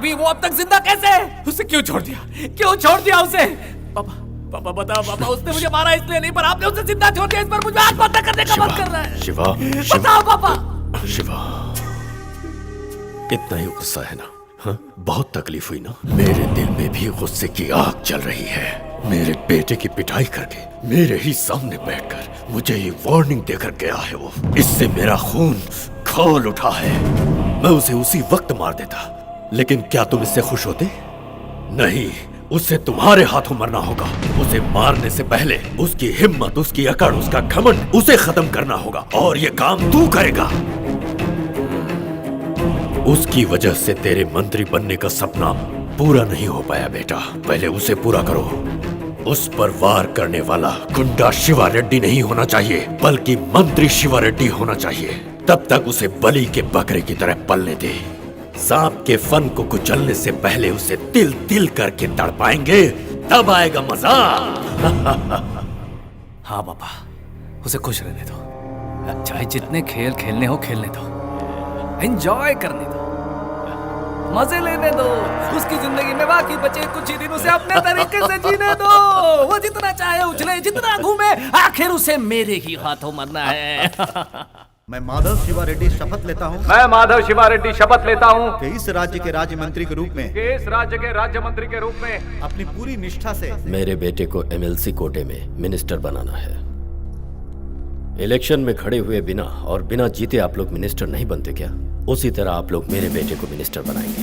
भी वो अब तक जिंदा कैसे है? उसे क्यों छोड़ दिया? क्यों छोड़ दिया उसे? पापा पापा बताओ पापा, उसने मुझे मारा इसलिए नहीं, पर आपने उसे जिंदा छोड़ दिया, इस पर मुझे आत्महत्या करने का मन कर रहा है। शिवा, बताओ पापा। शिवा, इतना ही गुस्सा है ना? हाँ? बहुत तकलीफ हुई ना? मेरे दिल में भी गुस्से की आग जल रही है। मेरे बेटे की पिटाई करके मेरे ही सामने बैठकर मुझे ये वार्निंग देकर गया है वो। इससे मेरा खून खौल उठा है। मैं उसे उसी वक्त मार देता, लेकिन क्या तुम इससे खुश होते? नहीं, उसे तुम्हारे हाथों मरना होगा। उसे मारने से पहले उसकी हिम्मत, उसकी अकड़, उसका घमंड, उसे खत्म करना होगा। और ये काम तू करेगा। उसकी वजह से तेरे मंत्री बनने का सपना पूरा नहीं हो पाया बेटा। पहले उसे पूरा करो। उस पर वार करने वाला गुंडा शिवा रेड्डी नहीं होना चाहिए, बल्कि मंत्री शिवा रेड्डी होना चाहिए। तब तक उसे बलि के बकरे की तरह पलने दे। सांप के फन को कुचलने से पहले उसे तिल तिल करके तड़पाएंगे, तब आएगा मजा। हाँ पापा, उसे खुश रहने दो। चाहे जितने खेल खेलने हो खेलने दो, एंजॉय करने दो, मजे लेने दो। उसकी जिंदगी में बाकी बचे कुछ ही दिन उसे अपने तरीके से जीने दो। वो जितना चाहे उछले, जितना घूमे, आखिर उसे मेरे ही हाथों मरना है। मैं माधव शिवा रेड्डी शपथ लेता हूँ। मैं माधव शिवा रेड्डी शपथ लेता हूँ कि इस राज्य के राज्य मंत्री के रूप में अपनी पूरी निष्ठा से मेरे बेटे को एमएलसी कोटे में मिनिस्टर बनाना है। इलेक्शन में खड़े हुए बिना और बिना जीते आप लोग मिनिस्टर नहीं बनते क्या? उसी तरह आप लोग मेरे बेटे को मिनिस्टर बनाएंगे।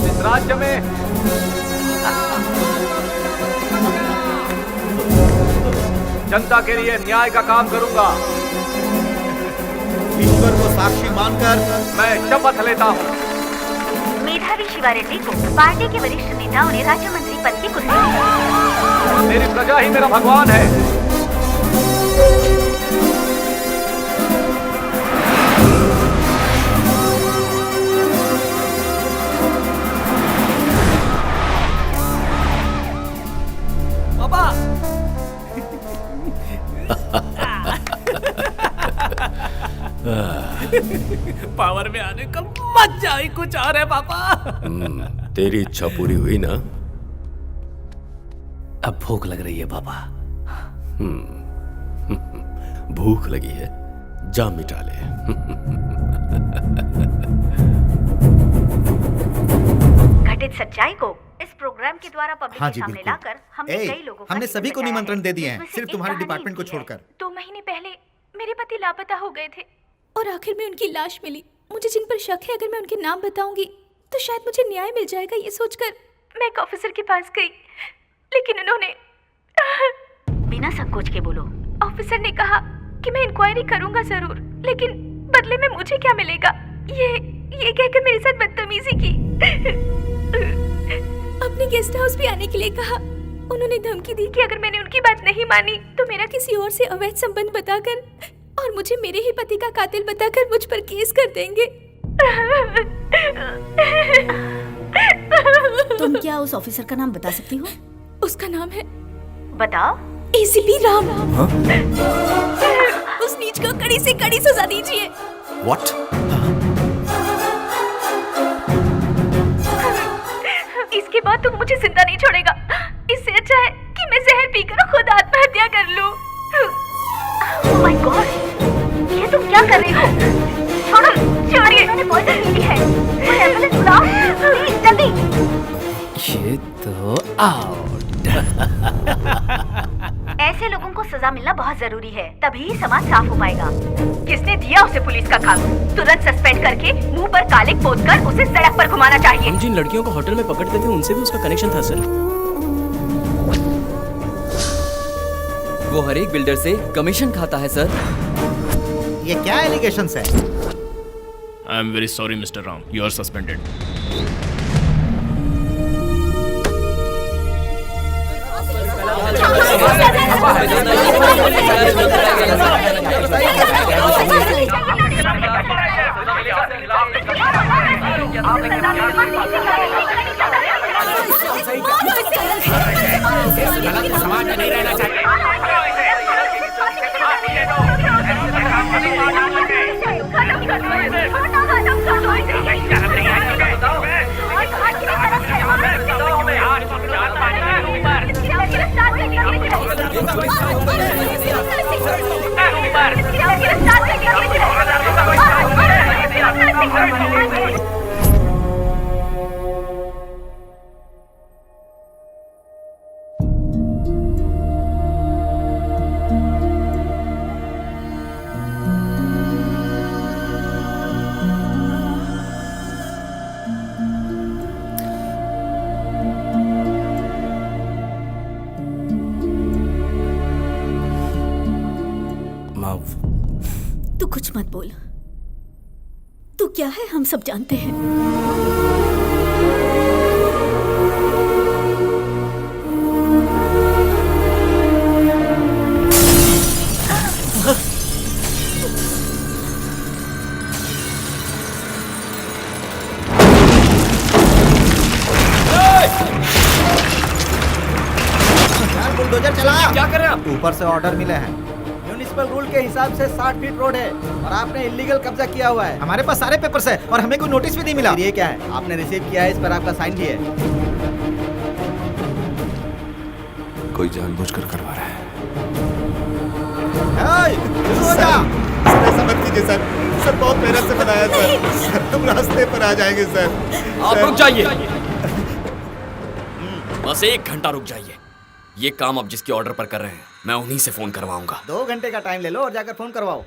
इस राज्य में जनता के लिए न्याय का काम करूंगा। ईश्वर को साक्षी मानकर मैं शपथ लेता हूँ। मेधावी शिवा रेड्डी को पार्टी के वरिष्ठ नेताओं ने राज्य मंत्री पद की कुर्सी। मेरी प्रजा ही मेरा भगवान है। पापा पावर में आने का मजा ही कुछ और है पापा। तेरी इच्छा पूरी हुई ना? अब भूख लग रही है पापा। भूख लगी है, जा मिटा ले। घटित सच्चाई को इस प्रोग्राम के द्वारा पब्लिक के सामने लाकर हमने कई लोगों हमने सभी को निमंत्रण दे दिए हैं, सिर्फ तुम्हारे कहानी डिपार्टमेंट को लिखी है। छोड़कर। 2 महीने पहले मेरे पति लापता हो गए थे और आखिर में उनकी लाश मिली। मुझे जिन पर शक है, अगर मैं उनके नाम बताऊंगी तो शायद मुझे न्याय मिल जाएगा। ये सोचकर मैं एक ऑफिसर के पास गई, लेकिन उन्होंने बिना संकोच के बोलो। ऑफिसर ने कहा कि मैं इंक्वायरी करूंगा जरूर, लेकिन बदले में मुझे क्या मिलेगा, ये कहकर मेरे साथ बदतमीजी की। अपने गेस्ट हाउस भी आने के लिए कहा। उन्होंने धमकी दी कि अगर मैंने उनकी बात नहीं मानी तो मेरा किसी और से अवैध संबंध बताकर और मुझे मेरे ही पति का कातिल बताकर मुझ पर केस कर देंगे। तुम क्या उस ऑफिसर का नाम बता सकती हो? उसका नाम है, बताओ। एसीपी राम। उस नीच को कड़ी से कड़ी सजा दीजिए। What? इसके बाद तुम मुझे जिंदा नहीं छोड़ेगा। इससे अच्छा है कि मैं जहर पीकर खुद आत्महत्या कर लूं। Oh my God! ये तुम क्या कर रही हो? छोड़ो, छोड़िए। मैंने पॉइजन पी ली है। कोई एम्बुलेंस बुलाओ, प्लीज जल्दी। ये तो आउट। ऐसे लोगों को सजा मिलना बहुत जरूरी है, तभी समाज साफ हो पाएगा। किसने दिया उसे पुलिस का काम? तुरंत सस्पेंड करके मुंह पर कालिक पोतकर उसे सड़क पर घुमाना चाहिए। हम जिन लड़कियों को होटल में पकड़ते थे उनसे भी उसका कनेक्शन था सर। वो हर एक बिल्डर से कमीशन खाता है सर। ये क्या एलिगेशंस है? I am very sorry mister Ram, you are suspended. समाज में नहीं रहना चाहिए। माफ। तू कुछ मत बोल। तू क्या है हम सब जानते हैं। बुलडोजर चला। क्या कर रहे हैं आप? ऊपर से ऑर्डर मिले हैं। म्युनिसिपल रूल के हिसाब से 60 फीट रोड है और आपने इलीगल कब्जा किया हुआ है। हमारे पास सारे पेपर्स है और हमें कोई नोटिस भी नहीं मिला। ये क्या है? आपने रिसीव किया है, इस पर आपका साइन भी है। कोई जानबूझकर करवा रहा है। सर ऐसा मत कीजिए सर। सर बहुत मेहनत से बनाया सर। हम रास्ते पर आ जाएंगे सर। आप रुक जाइए। बस 1 घंटा रुक जाइए। ये काम आप जिसके ऑर्डर पर कर रहे हैं, मैं उन्हीं से फोन करवाऊंगा। 2 घंटे का टाइम ले लो और जाकर फोन करवाओ।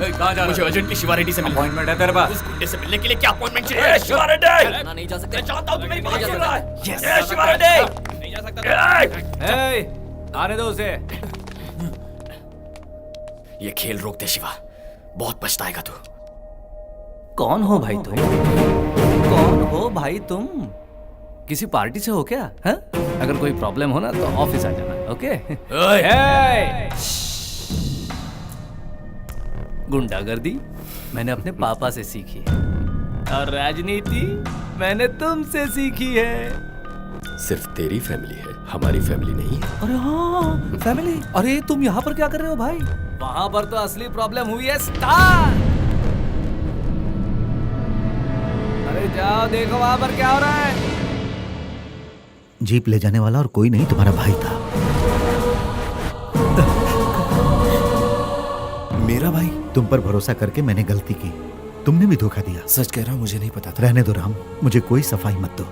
कहाँ जा रहा है? मुझे अर्जेंटली शिवा रेड्डी से मिलना। अपॉइंटमेंट है तेरे पास? उस गुंडे से मिलने के लिए क्या अपॉइंटमेंट चाहिए? शिवा रेड्डी! ना नहीं जा सकते। मैं चाहता हूँ तू मेरी बात सुन रहा है। Yes! शिवा रेड्डी! नहीं जा सकता। आने दो उसे। ये खेल रोक दे शिवा, बहुत पछताएगा तू। कौन हो भाई तुम? कौन हो भाई तुम? किसी पार्टी से हो क्या? है? अगर कोई प्रॉब्लम हो ना तो ऑफिस आ जाना, ओके? गुंडागर्दी मैंने अपने पापा से सीखी है और राजनीति मैंने तुमसे सीखी है। सिर्फ तेरी फैमिली है, हमारी फैमिली नहीं है। अरे हाँ, फैमिली। अरे तुम यहाँ पर क्या कर रहे हो भाई? वहां पर तो असली प्रॉब्लम हुई है स्टार। अरे जाओ देखो वहां पर क्या हो रहा है। जीप ले जाने वाला और कोई नहीं, तुम्हारा भाई था। मेरा भाई? तुम पर भरोसा करके मैंने गलती की। तुमने भी धोखा दिया। सच कह रहा हूँ, मुझे नहीं पता था। रहने दो राम, मुझे कोई सफाई मत दो।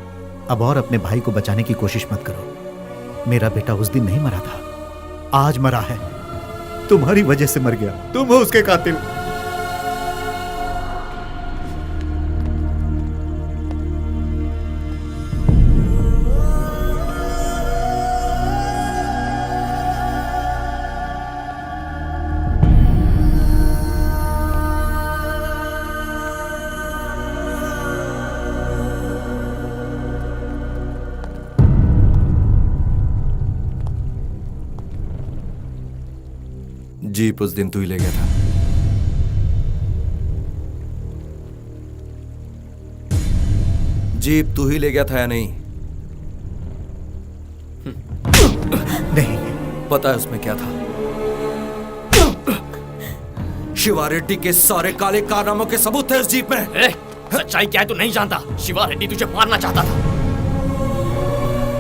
अब और अपने भाई को बचाने की कोशिश मत करो। मेरा बेटा उस दिन नहीं मरा था, आज मरा है। तुम्हारी वजह से मर गया। तुम हो उसके कातिल। जीप उस दिन तू ही ले गया था। जीप तू ही ले गया था या नहीं? नहीं। पता है उसमें क्या था? शिवा रेड्डी के सारे काले कारनामों के सबूत थे उस जीप में। सच्चाई क्या है तू नहीं जानता। शिवा रेड्डी तुझे मारना चाहता था,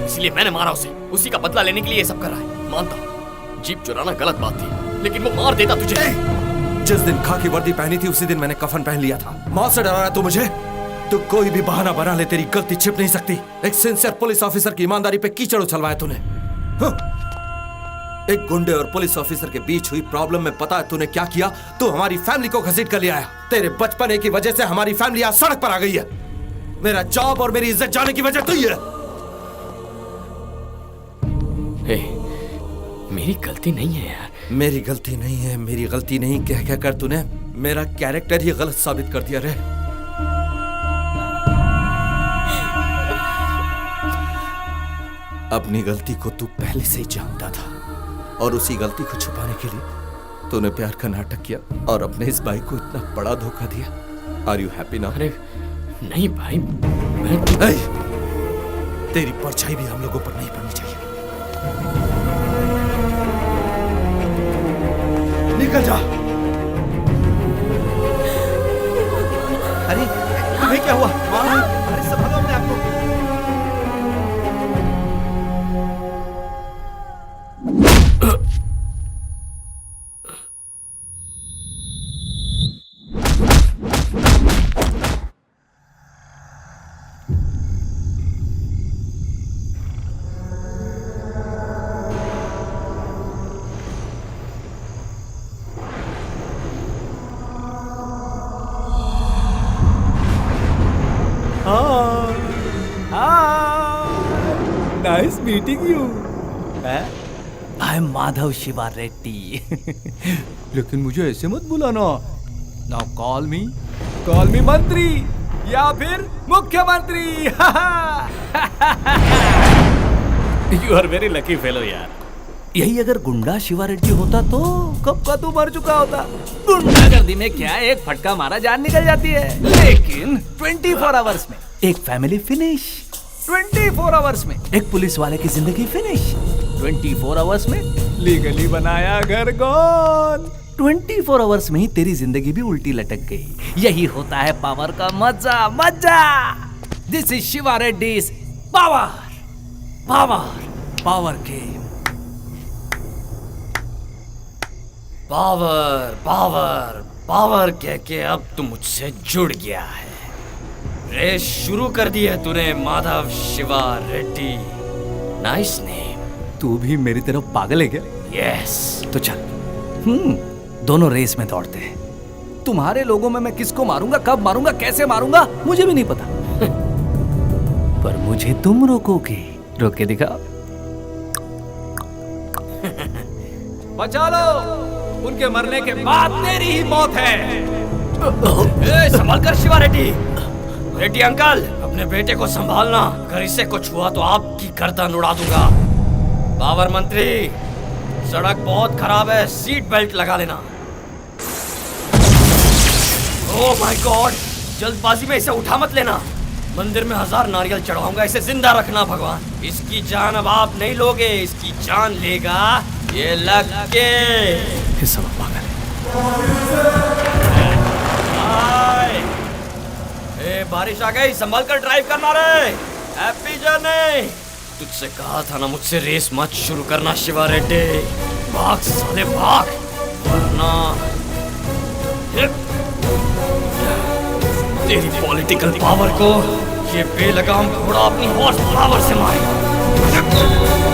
इसलिए मैंने मारा उसे। उसी का बदला लेने के लिए ये सब कर रहा है। मानता हूँ जीप चुराना गलत बात थी, लेकिन वो मार देता तुझे। जिस दिन खाकी वर्दी पहनी थी उसी दिन मैंने कफन पहन लिया था। मौत से डरा रहा है तू मुझे? तू कोई भी बहाना बना ले, तेरी गलती छिप नहीं सकती। एक सिंसियर पुलिस ऑफिसर की ईमानदारी पे कीचड़ उछलवाया तूने। एक गुंडे और पुलिस ऑफिसर के बीच हुई प्रॉब्लम में पता है तूने क्या किया? तू हमारी फैमिली को घसीट कर ले आया। तेरे बचपने की वजह से हमारी फैमिली आज सड़क पर आ गई है। मेरा जॉब और मेरी इज्जत जाने की वजह तू ही है। मेरी गलती नहीं है यार। मेरी गलती नहीं है, मेरी गलती नहीं कह कर तूने मेरा कैरेक्टर ही गलत साबित कर दिया रे। अपनी गलती को तू पहले से ही जानता था और उसी गलती को छुपाने के लिए तूने प्यार का नाटक किया और अपने इस भाई को इतना बड़ा धोखा दिया। Are you happy now? अरे नहीं भाई, मैं तेरी परछाई भी हम लोगों पर नहीं पड़नी चाहिए। निकल जा। अरे तुम्हें क्या हुआ? अरे संभालो अपने आप को। Nice meeting you. I am Madhav Shiva Reddy. लेकिन मुझे ऐसे मत बुलाना। नाउ कॉल मी मंत्री या फिर मुख्यमंत्री। You are very lucky fellow यार। यही अगर गुंडा शिवा रेड्डी होता तो कब का तू मर चुका होता। गुंडागर्दी में क्या है, एक फटका मारा जान निकल जाती है, लेकिन 24 आवर्स में एक फैमिली फिनिश, 24 आवर्स में एक पुलिस वाले की जिंदगी फिनिश, 24 आवर्स में लीगली बनाया घर गॉन, 24 आवर्स में ही तेरी जिंदगी भी उल्टी लटक गई। यही होता है पावर का मजा। मजा। This is Shiva Reddy's power. Power power game. Power power power कह के अब तू मुझसे जुड़ गया है। रेस शुरू कर दी है तूने माधव शिवा रेड्डी। Nice name. तू भी मेरी तरफ पागल है क्या? यस। तो चल, दोनों रेस में दौड़ते हैं। तुम्हारे लोगों में मैं किसको मारूंगा, कब मारूंगा, कैसे मारूंगा, मुझे भी नहीं पता। पर मुझे तुम रोकोगे। रोक के दिखाओ। बचा लो, उनके मरने के बाद तेरी ही मौत है। संभाल कर शिवा रेड्डी। रेड्डी अंकल, अपने बेटे को संभालना। अगर इसे कुछ हुआ तो आपकी गर्दन उड़ा दूंगा। पावर मंत्री, सड़क बहुत खराब है, सीट बेल्ट लगा लेना। ओह माय गॉड, जल्दबाजी में इसे उठा मत लेना। मंदिर में 1000 नारियल चढ़ाऊंगा, इसे जिंदा रखना भगवान। इसकी जान अब आप नहीं लोगे, इसकी जान लेगा ये लग के। सब पागल है। ए, बारिश आ गई, संभल कर ड्राइव करना रे। Happy journey. तुझसे कहा था ना मुझसे रेस मत शुरू करना शिवा रेड्डी। भाग साले भाग, वरना तेरी पॉलिटिकल पावर को ये बेलगाम घोड़ा अपनी हॉर्स पावर से मारेगा।